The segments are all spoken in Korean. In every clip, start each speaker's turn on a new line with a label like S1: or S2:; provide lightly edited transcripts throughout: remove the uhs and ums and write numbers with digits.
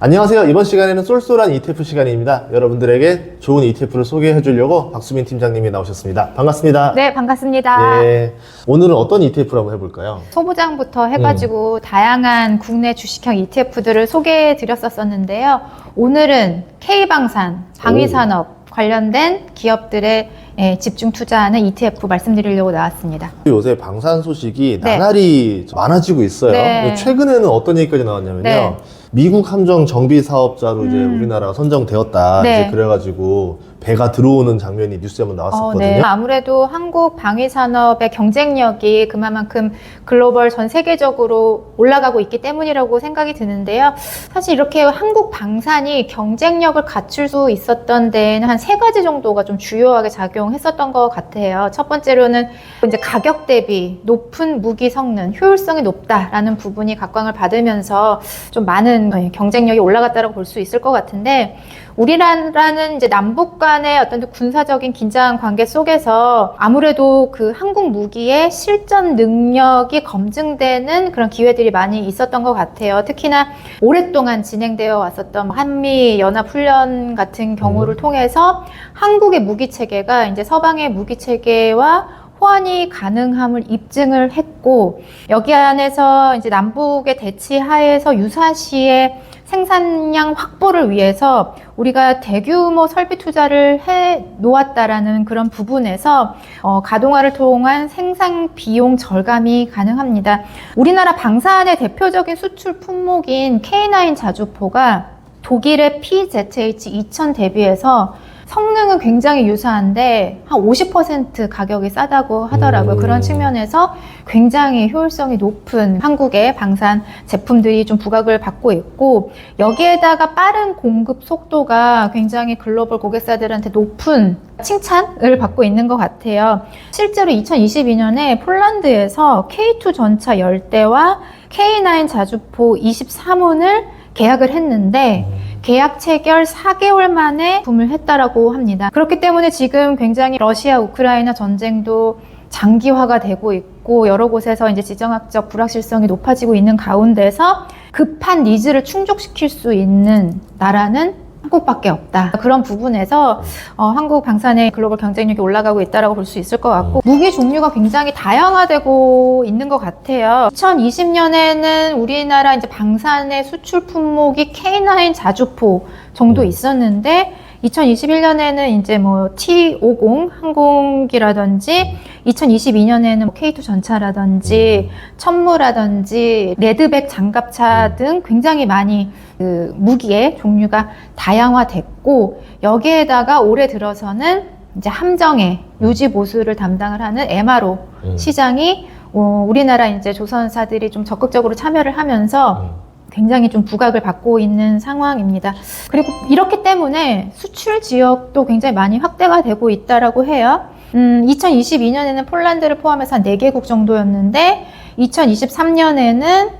S1: 안녕하세요. 이번 시간에는 쏠쏠한 ETF 시간입니다. 여러분들에게 좋은 ETF를 소개해 주려고 박수민 팀장님이 나오셨습니다. 반갑습니다.
S2: 네, 반갑습니다.
S1: 네. 오늘은 어떤 ETF를 한번 해볼까요?
S2: 소부장부터 해가지고 다양한 국내 주식형 ETF들을 소개해 드렸었는데요. 오늘은 K방산, 방위산업 관련된 기업들의 집중 투자하는 ETF 말씀드리려고 나왔습니다.
S1: 요새 방산 소식이
S2: 네.
S1: 나날이 많아지고 있어요.
S2: 네.
S1: 최근에는 어떤 얘기까지 나왔냐면요.
S2: 네.
S1: 미국 함정 정비 사업자로 이제 우리나라가 선정되었다.
S2: 네.
S1: 이제 그래가지고 배가 들어오는 장면이 뉴스에 한번 나왔었거든요.
S2: 네. 아무래도 한국 방위산업의 경쟁력이 그만큼 글로벌 전 세계적으로 올라가고 있기 때문이라고 생각이 드는데요. 사실 이렇게 한국 방산이 경쟁력을 갖출 수 있었던 데에는 한 3가지 정도가 좀 주요하게 작용했었던 것 같아요. 첫 번째로는 이제 가격 대비 높은 무기 성능, 효율성이 높다라는 부분이 각광을 받으면서 좀 많은 경쟁력이 올라갔다고 볼 수 있을 것 같은데, 우리나라는 이제 남북 간의 어떤 군사적인 긴장 관계 속에서 아무래도 그 한국 무기의 실전 능력이 검증되는 그런 기회들이 많이 있었던 것 같아요. 특히나 오랫동안 진행되어 왔었던 한미 연합 훈련 같은 경우를 통해서 한국의 무기 체계가 이제 서방의 무기 체계와 호환이 가능함을 입증을 했고, 여기 안에서 이제 남북의 대치 하에서 유사시의 생산량 확보를 위해서 우리가 대규모 설비 투자를 해 놓았다라는 그런 부분에서 가동화를 통한 생산 비용 절감이 가능합니다. 우리나라 방산의 대표적인 수출 품목인 K9 자주포가 독일의 PZH-2000 대비해서 성능은 굉장히 유사한데 한 50% 가격이 싸다고 하더라고요. 그런 측면에서 굉장히 효율성이 높은 한국의 방산 제품들이 좀 부각을 받고 있고, 여기에다가 빠른 공급 속도가 굉장히 글로벌 고객사들한테 높은 칭찬을 받고 있는 것 같아요. 실제로 2022년에 폴란드에서 K2 전차 10대와 K9 자주포 23훈을 계약을 했는데 계약 체결 4개월 만에 구매를 했다라고 합니다. 그렇기 때문에 지금 굉장히 러시아 우크라이나 전쟁도 장기화가 되고 있고 여러 곳에서 이제 지정학적 불확실성이 높아지고 있는 가운데서 급한 니즈를 충족시킬 수 있는 나라는 한국밖에 없다. 그런 부분에서 한국 방산의 글로벌 경쟁력이 올라가고 있다고 볼 수 있을 것 같고, 무기 종류가 굉장히 다양화되고 있는 것 같아요. 2020년에는 우리나라 이제 방산의 수출 품목이 K9 자주포 정도 있었는데, 2021년에는 이제 뭐 T50 항공기라든지 2022년에는 K2 전차라든지 천무라든지 레드백 장갑차 등 굉장히 많이 그 무기의 종류가 다양화됐고, 여기에다가 올해 들어서는 이제 함정의 유지 보수를 담당을 하는 MRO 시장이 우리나라 이제 조선사들이 좀 적극적으로 참여를 하면서 굉장히 좀 부각을 받고 있는 상황입니다. 그리고 이렇기 때문에 수출 지역도 굉장히 많이 확대가 되고 있다라고 해요. 2022년에는 폴란드를 포함해서 한 4개국 정도였는데 2023년에는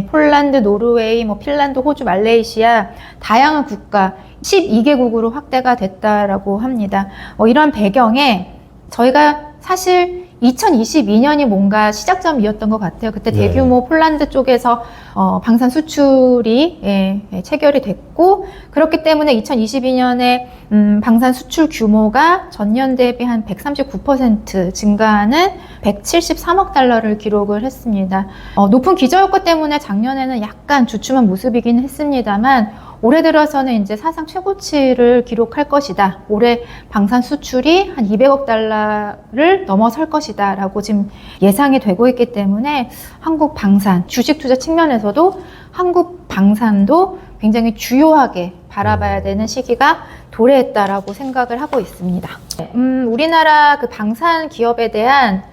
S2: 폴란드, 노르웨이, 핀란드, 호주, 말레이시아 다양한 국가 12개국으로 확대가 됐다라고 합니다. 이런 배경에 저희가 사실 2022년이 뭔가 시작점이었던 것 같아요. 그때 대규모 폴란드 쪽에서 방산 수출이 체결이 됐고, 그렇기 때문에 2022년에 방산 수출 규모가 전년 대비 한 139% 증가하는 173억 달러를 기록을 했습니다. 높은 기저효과 때문에 작년에는 약간 주춤한 모습이긴 했습니다만, 올해 들어서는 이제 사상 최고치를 기록할 것이다. 올해 방산 수출이 한 200억 달러를 넘어설 것이다 라고 지금 예상이 되고 있기 때문에 한국 방산, 주식 투자 측면에서도 한국 방산도 굉장히 주요하게 바라봐야 되는 시기가 도래했다라고 생각을 하고 있습니다. 우리나라 그 방산 기업에 대한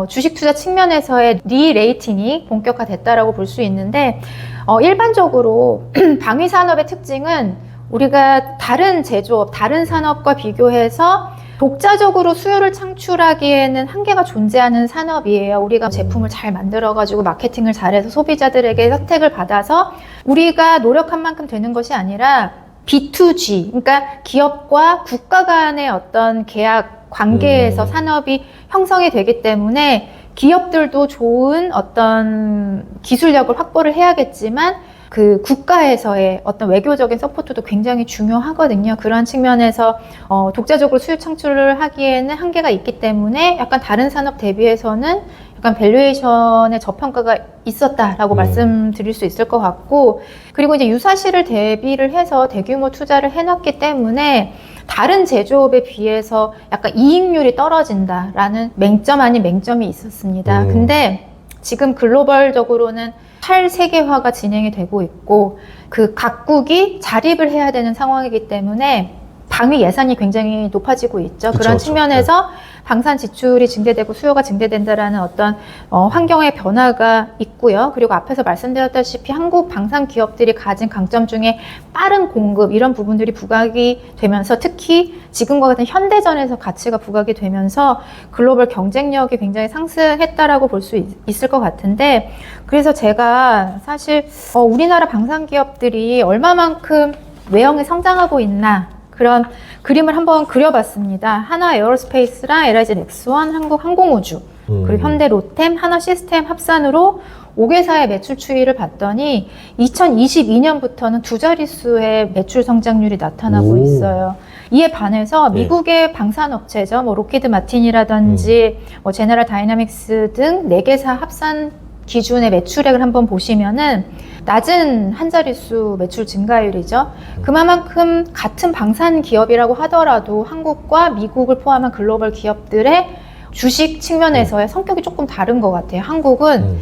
S2: 주식 투자 측면에서의 리레이팅이 본격화됐다라고 볼 수 있는데, 일반적으로 방위산업의 특징은 우리가 다른 제조업, 다른 산업과 비교해서 독자적으로 수요를 창출하기에는 한계가 존재하는 산업이에요. 우리가 제품을 잘 만들어가지고 마케팅을 잘해서 소비자들에게 혜택을 받아서 우리가 노력한 만큼 되는 것이 아니라 B2G, 그러니까 기업과 국가 간의 어떤 계약 관계에서 산업이 형성이 되기 때문에 기업들도 좋은 어떤 기술력을 확보를 해야겠지만 그 국가에서의 어떤 외교적인 서포트도 굉장히 중요하거든요. 그런 측면에서 독자적으로 수요 창출을 하기에는 한계가 있기 때문에 약간 다른 산업 대비해서는 약간 밸류에이션의 저평가가 있었다라고 말씀드릴 수 있을 것 같고, 그리고 이제 유사시를 대비를 해서 대규모 투자를 해놨기 때문에 다른 제조업에 비해서 약간 이익률이 떨어진다라는 맹점 아닌 맹점이 있었습니다. 근데 지금 글로벌적으로는 탈세계화가 진행이 되고 있고 그 각국이 자립을 해야 되는 상황이기 때문에 방위 예산이 굉장히 높아지고 있죠. 그런 측면에서 방산 지출이 증대되고 수요가 증대된다라는 어떤 환경의 변화가 있고요. 그리고 앞에서 말씀드렸다시피 한국 방산 기업들이 가진 강점 중에 빠른 공급 이런 부분들이 부각이 되면서 특히 지금과 같은 현대전에서 가치가 부각이 되면서 글로벌 경쟁력이 굉장히 상승했다라고 볼 수 있을 것 같은데, 그래서 제가 사실 우리나라 방산 기업들이 얼마만큼 외형이 성장하고 있나 그런 그림을 한번 그려봤습니다. 하나 에어로스페이스랑 LIG 넥스원, 한국항공우주, 그리고 현대 로템, 하나 시스템 합산으로 5개사의 매출 추이를 봤더니 2022년부터는 두 자릿수의 매출 성장률이 나타나고 있어요. 이에 반해서 미국의 방산업체죠. 뭐 로키드 마틴이라든지 뭐 제너럴 다이나믹스 등 4개사 합산 기준의 매출액을 한번 보시면은 낮은 한 자릿수 매출 증가율이죠. 그만큼 같은 방산 기업이라고 하더라도 한국과 미국을 포함한 글로벌 기업들의 주식 측면에서의 성격이 조금 다른 것 같아요. 한국은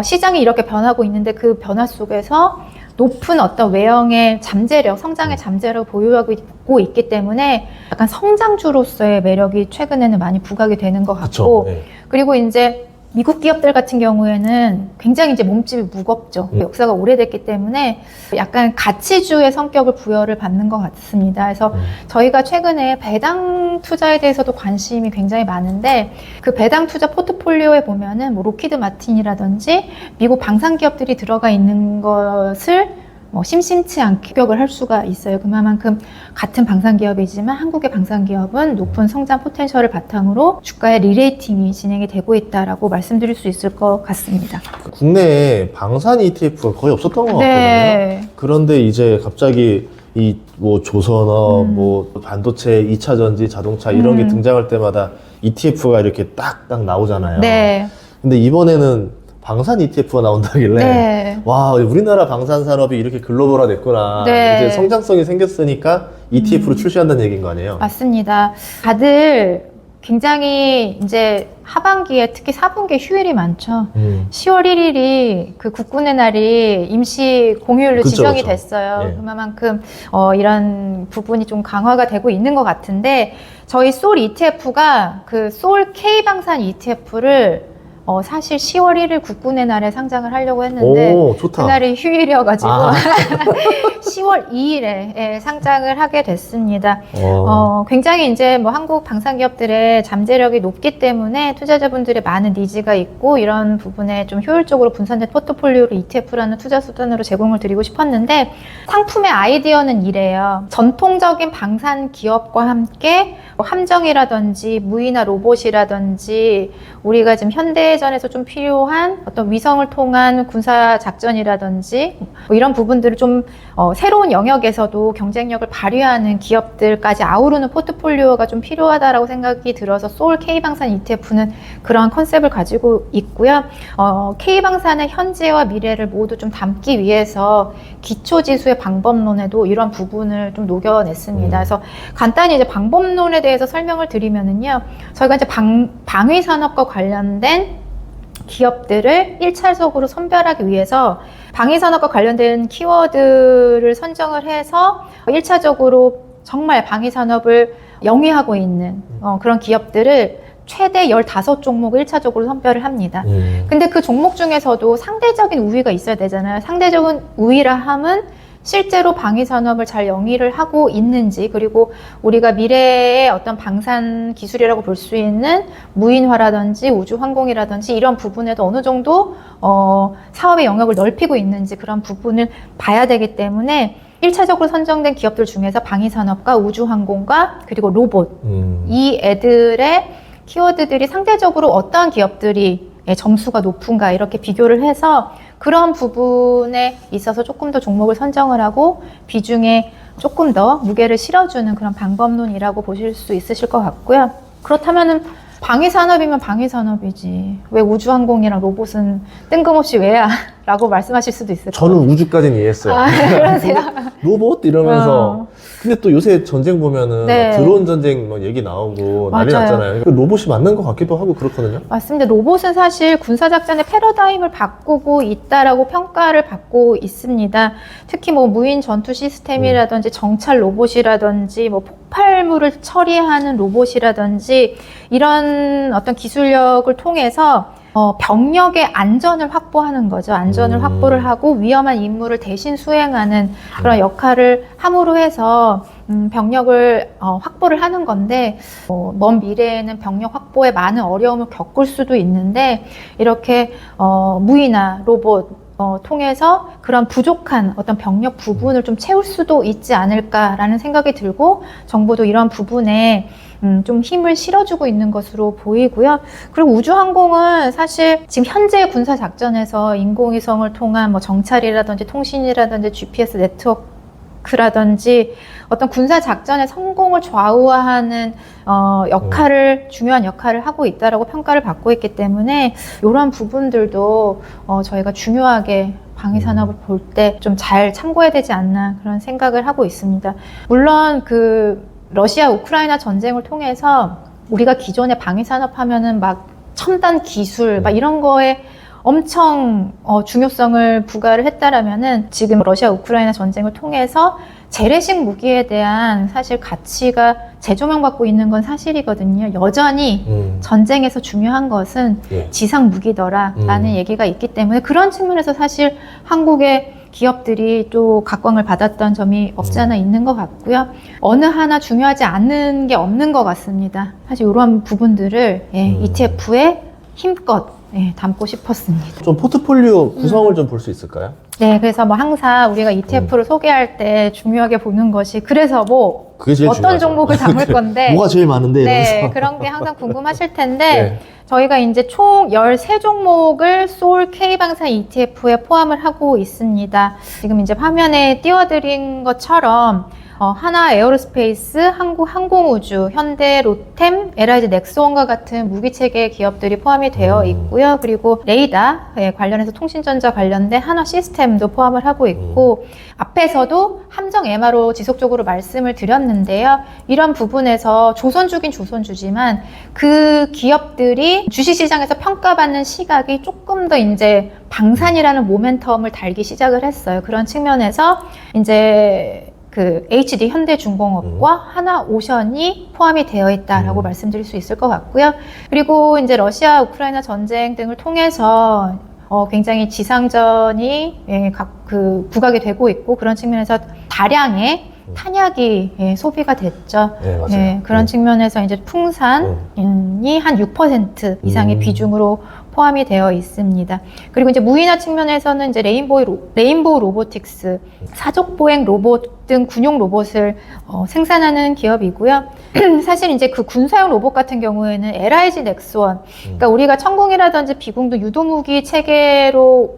S2: 시장이 이렇게 변하고 있는데 그 변화 속에서 높은 어떤 외형의 잠재력, 성장의 잠재력을 보유하고 있기 때문에 약간 성장주로서의 매력이 최근에는 많이 부각이 되는 것 같고, 그리고 이제 미국 기업들 같은 경우에는 굉장히 이제 몸집이 무겁죠. 역사가 오래됐기 때문에 약간 가치주의 성격을 부여를 받는 것 같습니다. 그래서 저희가 최근에 배당 투자에 대해서도 관심이 굉장히 많은데 그 배당 투자 포트폴리오에 보면은 뭐 로키드 마틴이라든지 미국 방산 기업들이 들어가 있는 것을 심심치 않게 합격을 할 수가 있어요. 그만큼 같은 방산기업이지만 한국의 방산기업은 높은 성장 포텐셜을 바탕으로 주가의 리레이팅이 진행이 되고 있다라고 말씀드릴 수 있을 것 같습니다.
S1: 국내에 방산 ETF가 거의 없었던 것 같거든요. 그런데 이제 갑자기 이 뭐 조선업, 뭐 반도체, 2차 전지, 자동차 이런 게 등장할 때마다 ETF가 이렇게 딱딱 나오잖아요. 근데 이번에는 방산 ETF가 나온다길래 와, 우리나라 방산 산업이 이렇게 글로벌화 됐구나. 이제 성장성이 생겼으니까 ETF로 출시한다는 얘기인 거 아니에요?
S2: 맞습니다. 다들 굉장히 이제 하반기에 특히 4분기에 휴일이 많죠. 10월 1일이 그 국군의 날이 임시 공휴일로 지정이 됐어요. 그만큼 이런 부분이 좀 강화가 되고 있는 것 같은데, 저희 솔 ETF가 그 솔 K방산 ETF를 사실 10월 1일 국군의 날에 상장을 하려고 했는데 그날이 휴일이어가지고 10월 2일에 상장을 하게 됐습니다. 굉장히 이제 뭐 한국 방산기업들의 잠재력이 높기 때문에 투자자분들의 많은 니즈가 있고 이런 부분에 좀 효율적으로 분산된 포트폴리오로 ETF라는 투자 수단으로 제공을 드리고 싶었는데, 상품의 아이디어는 이래요. 전통적인 방산 기업과 함께 함정이라든지 무인화 로봇이라든지 우리가 지금 현대전에서 좀 필요한 어떤 위성을 통한 군사 작전이라든지 뭐 이런 부분들을 좀 새로운 영역에서도 경쟁력을 발휘하는 기업들까지 아우르는 포트폴리오가 좀 필요하다라고 생각이 들어서 솔 K방산 ETF는 그러한 컨셉을 가지고 있고요. K방산의 현재와 미래를 모두 좀 담기 위해서 기초지수의 방법론에도 이런 부분을 좀 녹여냈습니다. 그래서 간단히 이제 방법론에 대해서 설명을 드리면은요, 저희가 이제 방위 산업과 관련된 기업들을 1차적으로 선별하기 위해서 방위 산업과 관련된 키워드를 선정을 해서 1차적으로 정말 방위 산업을 영위하고 있는 그런 기업들을 최대 15종목을 1차적으로 선별을 합니다. 근데 그 종목 중에서도 상대적인 우위가 있어야 되잖아요. 상대적인 우위라 함은 실제로 방위 산업을 잘 영위를 하고 있는지, 그리고 우리가 미래의 어떤 방산 기술이라고 볼 수 있는 무인화라든지 우주 항공이라든지 이런 부분에도 어느 정도 사업의 영역을 넓히고 있는지 그런 부분을 봐야 되기 때문에 1차적으로 선정된 기업들 중에서 방위 산업과 우주 항공과 그리고 로봇, 이 애들의 키워드들이 상대적으로 어떠한 기업들이 점수가 높은가 이렇게 비교를 해서 그런 부분에 있어서 조금 더 종목을 선정을 하고 비중에 조금 더 무게를 실어주는 그런 방법론이라고 보실 수 있으실 것 같고요. 그렇다면은 방위산업이면 방위산업이지 왜 우주항공이랑 로봇은 뜬금없이 왜야? 라고 말씀하실 수도 있을 것 같아요.
S1: 저는 우주까지는 이해했어요.
S2: 그러세요?
S1: 로봇 이러면서 근데 또 요새 전쟁 보면은
S2: 네.
S1: 드론 전쟁 뭐 얘기 나오고 난리
S2: 맞아요.
S1: 났잖아요. 로봇이 맞는 것 같기도 하고 그렇거든요.
S2: 맞습니다. 로봇은 사실 군사작전의 패러다임을 바꾸고 있다라고 평가를 받고 있습니다. 특히 뭐 무인 전투 시스템이라든지 정찰 로봇이라든지 뭐 폭발물을 처리하는 로봇이라든지 이런 어떤 기술력을 통해서 병력의 안전을 확보하는 거죠. 안전을 확보를 하고 위험한 임무를 대신 수행하는 그런 역할을 함으로 해서 병력을 확보를 하는 건데 먼 미래에는 병력 확보에 많은 어려움을 겪을 수도 있는데 이렇게 무인화 로봇 통해서 그런 부족한 어떤 병력 부분을 좀 채울 수도 있지 않을까라는 생각이 들고 정부도 이런 부분에 좀 힘을 실어주고 있는 것으로 보이고요. 그리고 우주항공은 사실 지금 현재 군사작전에서 인공위성을 통한 뭐 정찰이라든지 통신이라든지 GPS 네트워크라든지 어떤 군사작전의 성공을 좌우하는 중요한 역할을 하고 있다라고 평가를 받고 있기 때문에 이런 부분들도 저희가 중요하게 방위산업을 볼 때 좀 잘 참고해야 되지 않나 그런 생각을 하고 있습니다. 물론 러시아 우크라이나 전쟁을 통해서 우리가 기존의 방위산업 하면은 막 첨단 기술 막 이런 거에 엄청 중요성을 부과를 했다라면은 지금 러시아 우크라이나 전쟁을 통해서 재래식 무기에 대한 사실 가치가 재조명받고 있는 건 사실이거든요. 여전히 전쟁에서 중요한 것은 지상 무기더라라는 얘기가 있기 때문에 그런 측면에서 사실 한국의 기업들이 또 각광을 받았던 점이 없지 않아 있는 것 같고요. 어느 하나 중요하지 않은 게 없는 것 같습니다. 사실 이런 부분들을 ETF에 힘껏 담고 싶었습니다.
S1: 좀 포트폴리오 구성을 좀 볼 수 있을까요?
S2: 네, 그래서 뭐 항상 우리가 ETF를 소개할 때 중요하게 보는 것이 그래서 뭐
S1: 그게 제일
S2: 어떤
S1: 중요하죠.
S2: 종목을 담을 건데
S1: 뭐가 제일 많은데
S2: 네,
S1: 이러면서.
S2: 그런 게 항상 궁금하실 텐데
S1: 네.
S2: 저희가 이제 총 13종목을 소울 K방산 ETF에 포함을 하고 있습니다. 지금 이제 화면에 띄워드린 것처럼 하나 에어로스페이스, 한국 항공우주, 현대 로템, LIG 넥스원과 같은 무기체계 기업들이 포함이 되어 있고요. 그리고 레이더 관련해서 통신전자 관련된 한화 시스템도 포함을 하고 있고 앞에서도 함정 MRO 지속적으로 말씀을 드렸는데요. 이런 부분에서 조선주긴 조선주지만 그 기업들이 주식시장에서 평가받는 시각이 조금 더 이제 방산이라는 모멘텀을 달기 시작을 했어요. 그런 측면에서 이제 HD 현대중공업과 하나오션이 포함이 되어 있다라고 말씀드릴 수 있을 것 같고요. 그리고 이제 러시아 우크라이나 전쟁 등을 통해서 굉장히 지상전이 부각이 되고 있고 그런 측면에서 다량의 탄약이 소비가 됐죠.
S1: 네, 맞아요.
S2: 그런 측면에서 이제 풍산이 한 6% 이상의 비중으로 포함이 되어 있습니다. 그리고 이제 무인화 측면에서는 이제 레인보우 로보틱스, 사족보행 로봇 등 군용 로봇을 생산하는 기업이고요. 사실 이제 그 군사용 로봇 같은 경우에는 LIG 넥스원, 그러니까 우리가 천공이라든지 비공도 유도무기 체계로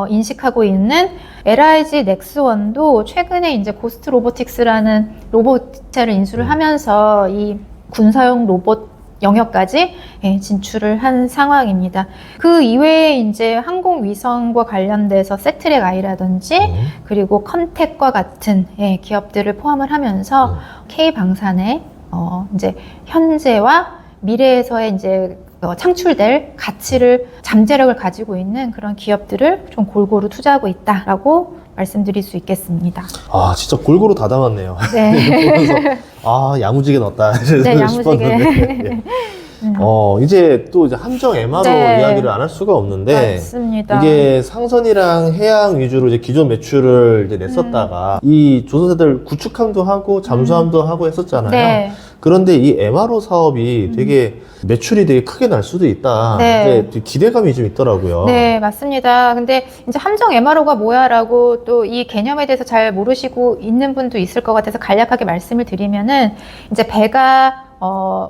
S2: 인식하고 있는 LIG 넥스원도 최근에 이제 고스트 로보틱스라는 로봇체를 인수를 하면서 이 군사용 로봇 영역까지 진출을 한 상황입니다. 그 이외에 이제 항공위성과 관련돼서 세트랙 아이라든지 그리고 컨택과 같은 기업들을 포함을 하면서 K방산의 이제 현재와 미래에서의 이제 창출될 가치를 잠재력을 가지고 있는 그런 기업들을 좀 골고루 투자하고 있다라고 말씀드릴 수 있겠습니다.
S1: 아 진짜 골고루 다 담았네요.
S2: 네.
S1: 보면서 야무지게 넣었다
S2: 네,
S1: 싶었는데.
S2: 야무지게.
S1: 이제 또 이제 함정 MRO
S2: 네.
S1: 이야기를 안 할 수가 없는데
S2: 맞습니다.
S1: 이게 상선이랑 해양 위주로 이제 기존 매출을 이제 냈었다가 이 조선사들 구축함도 하고 잠수함도 하고 했었잖아요.
S2: 네.
S1: 그런데 이 MRO 사업이 되게 매출이 되게 크게 날 수도 있다.
S2: 네.
S1: 이제 기대감이 좀 있더라고요.
S2: 네, 맞습니다. 근데 이제 함정 MRO가 뭐야라고 또 이 개념에 대해서 잘 모르시고 있는 분도 있을 것 같아서 간략하게 말씀을 드리면은 이제 배가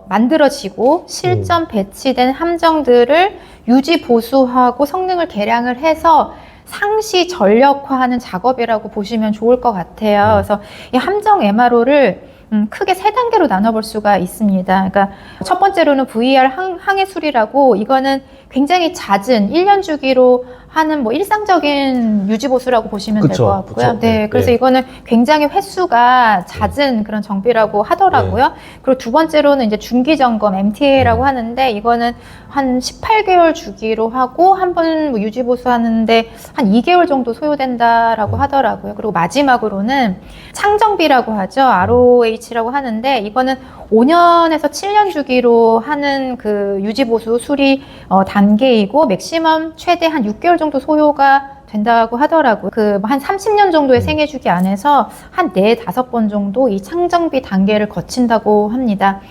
S2: 만들어지고 실전 배치된 함정들을 유지 보수하고 성능을 개량을 해서 상시 전력화하는 작업이라고 보시면 좋을 것 같아요. 그래서 이 함정 MRO를 크게 세 단계로 나눠볼 수가 있습니다. 그러니까 첫 번째로는 VER 항해술이라고, 이거는 굉장히 잦은 1년 주기로 하는 뭐 일상적인 유지보수라고 보시면 될 것 같고요.
S1: 그쵸.
S2: 네, 그래서 이거는 굉장히 횟수가 낮은 그런 정비라고 하더라고요. 그리고 두 번째로는 이제 중기점검 MTA라고 하는데, 이거는 한 18개월 주기로 하고 한 번 뭐 유지보수 하는데 한 2개월 정도 소요된다라고 하더라고요. 그리고 마지막으로는 창정비라고 하죠. ROH라고 하는데, 이거는 5년에서 7년 주기로 하는 그 유지보수 수리 단계이고, 맥시멈 최대 한 6개월 정도 소요가 된다고 하더라고요. 한 30년 정도의 생애주기 안에서 한 4-5번 정도 이 창정비 단계를 거친다고 합니다.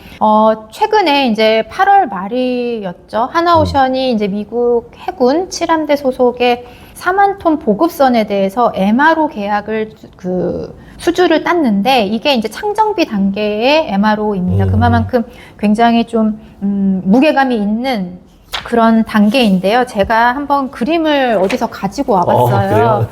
S2: 최근에 이제 8월 말이었죠. 하나오션이 이제 미국 해군 7함대 소속의 4만 톤 보급선에 대해서 MRO 계약을 수주를 땄는데, 이게 이제 창정비 단계의 MRO입니다. 그만큼 굉장히 좀 무게감이 있는 그런 단계인데요. 제가 한번 그림을 어디서 가지고 와봤어요.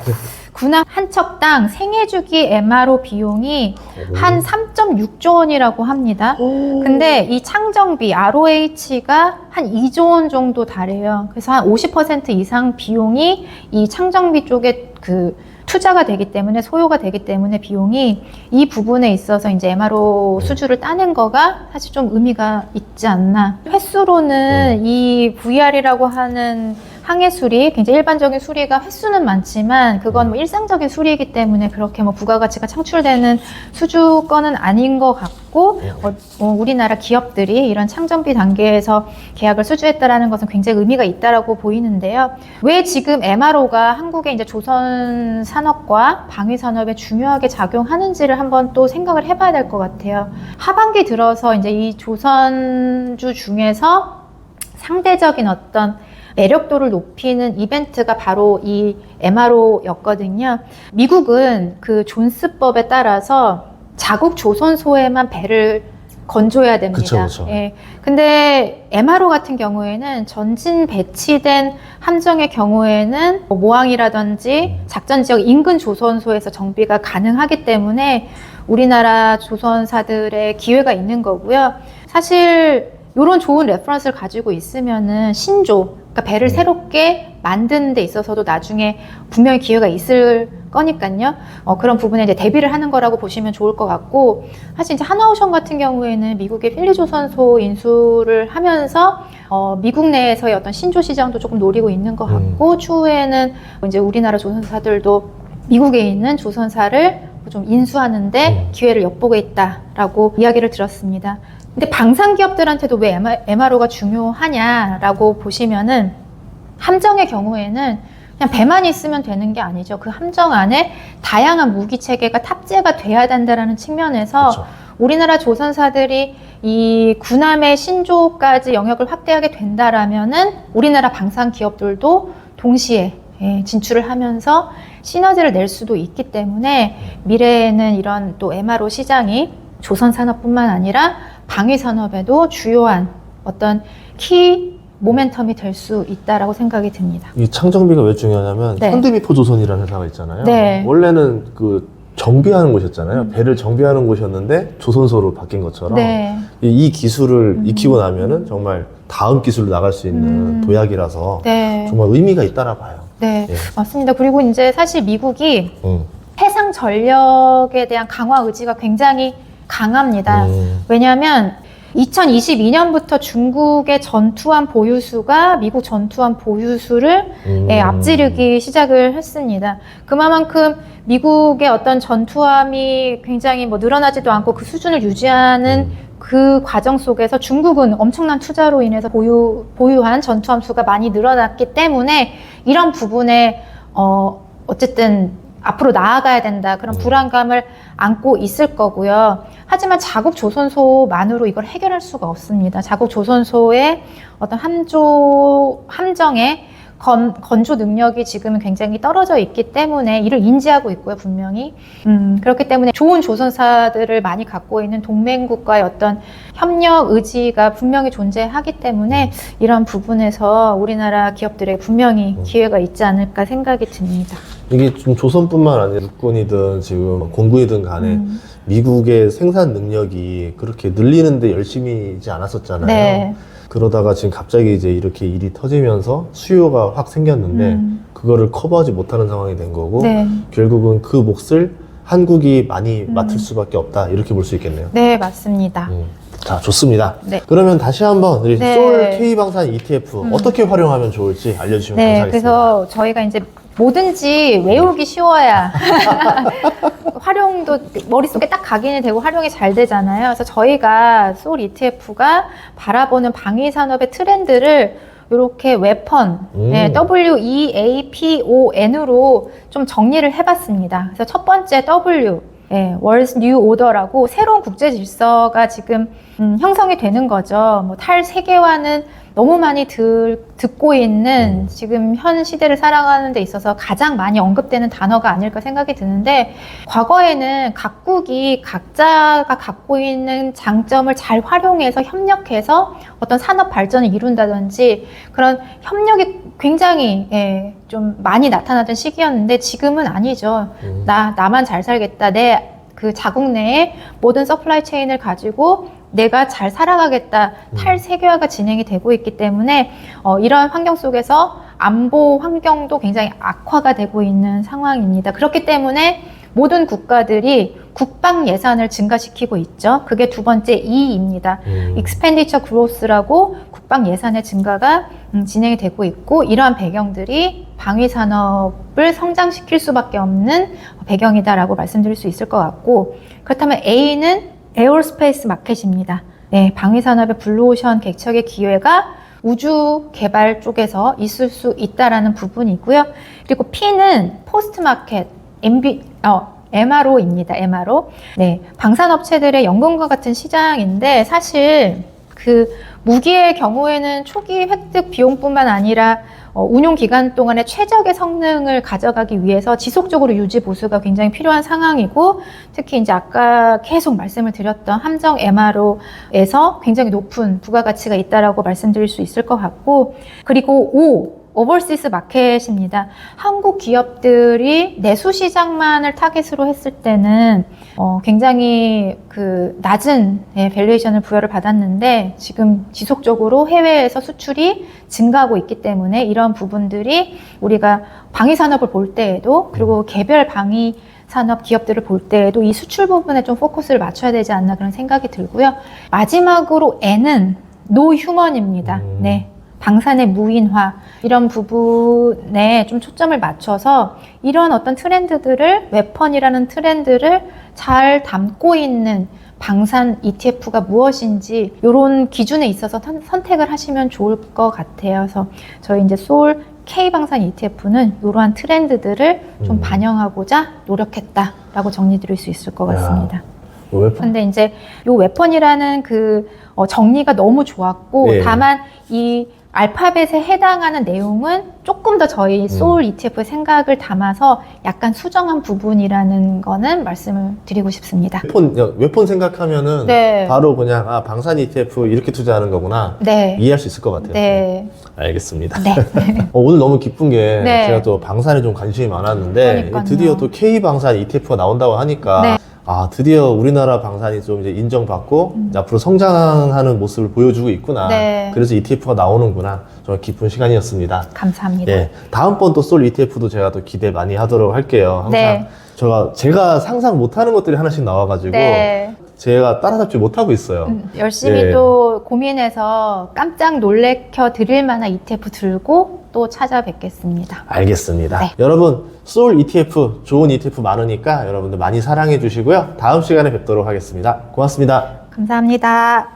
S2: 군함 한 척당 생애주기 MRO 비용이 한 3.6조 원이라고 합니다. 근데 이 창정비 ROH가 한 2조 원 정도 달해요. 그래서 한 50% 이상 비용이 이 창정비 쪽에 투자가 되기 때문에, 소요가 되기 때문에 비용이, 이 부분에 있어서 이제 MRO 수주를 따는 거가 사실 좀 의미가 있지 않나. 횟수로는 이 VR이라고 하는 항해수리, 굉장히 일반적인 수리가 횟수는 많지만 그건 뭐 일상적인 수리이기 때문에 그렇게 뭐 부가가치가 창출되는 수주건은 아닌 것 같고, 우리나라 기업들이 이런 창정비 단계에서 계약을 수주했다라는 것은 굉장히 의미가 있다라고 보이는데요. 왜 지금 MRO가 한국의 이제 조선 산업과 방위 산업에 중요하게 작용하는지를 한번 또 생각을 해봐야 될 것 같아요. 하반기 들어서 이제 이 조선주 중에서 상대적인 어떤 매력도를 높이는 이벤트가 바로 이 MRO였거든요. 미국은 그 존스법에 따라서 자국 조선소에만 배를 건조해야 됩니다.
S1: 그쵸.
S2: 예. 근데 MRO 같은 경우에는 전진 배치된 함정의 경우에는 뭐 모항이라든지 작전 지역 인근 조선소에서 정비가 가능하기 때문에 우리나라 조선사들의 기회가 있는 거고요. 사실 이런 좋은 레퍼런스를 가지고 있으면은 신조, 그러니까 배를 새롭게 만드는 데 있어서도 나중에 분명히 기회가 있을 거니까요. 그런 부분에 이제 대비를 하는 거라고 보시면 좋을 것 같고, 사실 이제 하나오션 같은 경우에는 미국의 필리조선소 인수를 하면서 미국 내에서의 어떤 신조 시장도 조금 노리고 있는 것 같고, 추후에는 이제 우리나라 조선사들도 미국에 있는 조선사를 좀 인수하는데 기회를 엿보고 있다라고 이야기를 들었습니다. 근데 방산 기업들한테도 왜 MRO가 중요하냐라고 보시면은, 함정의 경우에는 그냥 배만 있으면 되는 게 아니죠. 그 함정 안에 다양한 무기 체계가 탑재가 돼야 된다라는 측면에서, 그쵸. 우리나라 조선사들이 이 군함의 신조까지 영역을 확대하게 된다라면은 우리나라 방산 기업들도 동시에 진출을 하면서 시너지를 낼 수도 있기 때문에, 미래에는 이런 또 MRO 시장이 조선 산업뿐만 아니라 방위 산업에도 주요한 어떤 키 모멘텀이 될 수 있다라고 생각이 듭니다.
S1: 이 창정비가 왜 중요하냐면, 현대미포조선이라는 회사가 있잖아요. 원래는 그 정비하는 곳이었잖아요. 배를 정비하는 곳이었는데 조선소로 바뀐 것처럼 이 기술을 익히고 나면은 정말 다음 기술로 나갈 수 있는 도약이라서 정말 의미가 있다라 봐요.
S2: 네, 맞습니다. 그리고 이제 사실 미국이 해상 전력에 대한 강화 의지가 굉장히 강합니다. 왜냐하면 2022년부터 중국의 전투함 보유수가 미국 전투함 보유수를 앞지르기 시작을 했습니다. 그만큼 미국의 어떤 전투함이 굉장히 뭐 늘어나지도 않고 그 수준을 유지하는 그 과정 속에서 중국은 엄청난 투자로 인해서 보유한 전투함 수가 많이 늘어났기 때문에, 이런 부분에 어쨌든 앞으로 나아가야 된다, 그런 불안감을 안고 있을 거고요. 하지만 자국 조선소만으로 이걸 해결할 수가 없습니다. 자국 조선소의 어떤 함정의 건조 능력이 지금은 굉장히 떨어져 있기 때문에 이를 인지하고 있고요, 분명히. 그렇기 때문에 좋은 조선사들을 많이 갖고 있는 동맹국가의 어떤 협력 의지가 분명히 존재하기 때문에 이런 부분에서 우리나라 기업들에게 분명히 기회가 있지 않을까 생각이 듭니다.
S1: 이게 좀 조선뿐만 아니라 육군이든 지금 공군이든 간에 미국의 생산 능력이 그렇게 늘리는데 열심히지 않았었잖아요.
S2: 네.
S1: 그러다가 지금 갑자기 이제 이렇게 일이 터지면서 수요가 확 생겼는데 그거를 커버하지 못하는 상황이 된 거고
S2: 네.
S1: 결국은 그 몫을 한국이 많이 맡을 수밖에 없다 이렇게 볼 수 있겠네요.
S2: 네, 맞습니다.
S1: 자, 좋습니다.
S2: 네.
S1: 그러면 다시 한번 우리
S2: 네.
S1: 솔 K방산 ETF 어떻게 활용하면 좋을지 알려주시면
S2: 네,
S1: 감사하겠습니다.
S2: 그래서 저희가 이제 뭐든지 외우기 쉬워야 활용도 머릿속에 딱 각인이 되고 활용이 잘 되잖아요. 그래서 저희가 솔 ETF가 바라보는 방위산업의 트렌드를 이렇게 웨펀, 네, WEAPON으로 좀 정리를 해봤습니다. 그래서 첫 번째 W, 네, World's New Order라고 새로운 국제 질서가 지금 형성이 되는 거죠. 뭐 탈세계화는 너무 많이 듣고 있는 지금 현 시대를 살아가는 데 있어서 가장 많이 언급되는 단어가 아닐까 생각이 드는데, 과거에는 각국이 각자가 갖고 있는 장점을 잘 활용해서 협력해서 어떤 산업 발전을 이룬다든지 그런 협력이 굉장히 좀 많이 나타나던 시기였는데 지금은 아니죠. 나만 잘 살겠다. 내 그 자국 내에 모든 서플라이 체인을 가지고 내가 잘 살아가겠다. 탈세계화가 진행이 되고 있기 때문에 이런 환경 속에서 안보 환경도 굉장히 악화가 되고 있는 상황입니다. 그렇기 때문에 모든 국가들이 국방 예산을 증가시키고 있죠. 그게 두 번째 E입니다. Expenditure Growth라고 국방 예산의 증가가 진행이 되고 있고, 이러한 배경들이 방위 산업을 성장시킬 수밖에 없는 배경이다라고 말씀드릴 수 있을 것 같고, 그렇다면 A는 에어로스페이스 마켓입니다. 네, 방위 산업의 블루오션 개척의 기회가 우주 개발 쪽에서 있을 수 있다라는 부분이고요. 그리고 P는 포스트 마켓 MRO입니다. MRO. 네, 방산업체들의 연금과 같은 시장인데, 사실 그 무기의 경우에는 초기 획득 비용뿐만 아니라 운용 기간 동안에 최적의 성능을 가져가기 위해서 지속적으로 유지 보수가 굉장히 필요한 상황이고, 특히 이제 아까 계속 말씀을 드렸던 함정 MRO에서 굉장히 높은 부가가치가 있다라고 말씀드릴 수 있을 것 같고, 그리고 O, 오버시스 마켓입니다. 한국 기업들이 내수 시장만을 타겟으로 했을 때는 굉장히 그 낮은 밸류에이션을 부여를 받았는데, 지금 지속적으로 해외에서 수출이 증가하고 있기 때문에 이런 부분들이 우리가 방위 산업을 볼 때에도, 그리고 개별 방위 산업 기업들을 볼 때에도 이 수출 부분에 좀 포커스를 맞춰야 되지 않나 그런 생각이 들고요. 마지막으로 N은 노 휴먼입니다. 네. 방산의 무인화, 이런 부분에 좀 초점을 맞춰서 이런 어떤 트렌드들을, 웨펀이라는 트렌드를 잘 담고 있는 방산 ETF가 무엇인지 이런 기준에 있어서 선택을 하시면 좋을 것 같아요. 그래서 저희 이제 솔 K방산 ETF는 이러한 트렌드들을 좀 반영하고자 노력했다라고 정리드릴 수 있을 것 같습니다. 근데 이제 이 웨펀이라는 그 정리가 너무 좋았고,
S1: 네.
S2: 다만 이 알파벳에 해당하는 내용은 조금 더 저희 소울 ETF의 생각을 담아서 약간 수정한 부분이라는 거는 말씀을 드리고 싶습니다.
S1: 웨폰 생각하면은
S2: 네.
S1: 바로 그냥 방산 ETF 이렇게 투자하는 거구나.
S2: 네.
S1: 이해할 수 있을 것 같아요.
S2: 네.
S1: 알겠습니다.
S2: 네.
S1: 오늘 너무 기쁜 게
S2: 네.
S1: 제가 또 방산에 좀 관심이 많았는데
S2: 그러니까요.
S1: 드디어 또 K방산 ETF가 나온다고 하니까
S2: 네.
S1: 드디어 우리나라 방산이 좀 이제 인정받고 앞으로 성장하는 모습을 보여주고 있구나.
S2: 네.
S1: 그래서 ETF가 나오는구나. 정말 기쁜 시간이었습니다.
S2: 감사합니다.
S1: 예, 다음번 또 솔 ETF도 제가 또 기대 많이 하도록 할게요. 항상
S2: 네.
S1: 제가 상상 못하는 것들이 하나씩 나와가지고
S2: 네.
S1: 제가 따라잡지 못하고 있어요.
S2: 열심히
S1: 예.
S2: 또 고민해서 깜짝 놀래켜 드릴 만한 ETF 들고 또 찾아뵙겠습니다.
S1: 알겠습니다.
S2: 네.
S1: 여러분, 솔 ETF, 좋은 ETF 많으니까 여러분들 많이 사랑해 주시고요. 다음 시간에 뵙도록 하겠습니다. 고맙습니다.
S2: 감사합니다.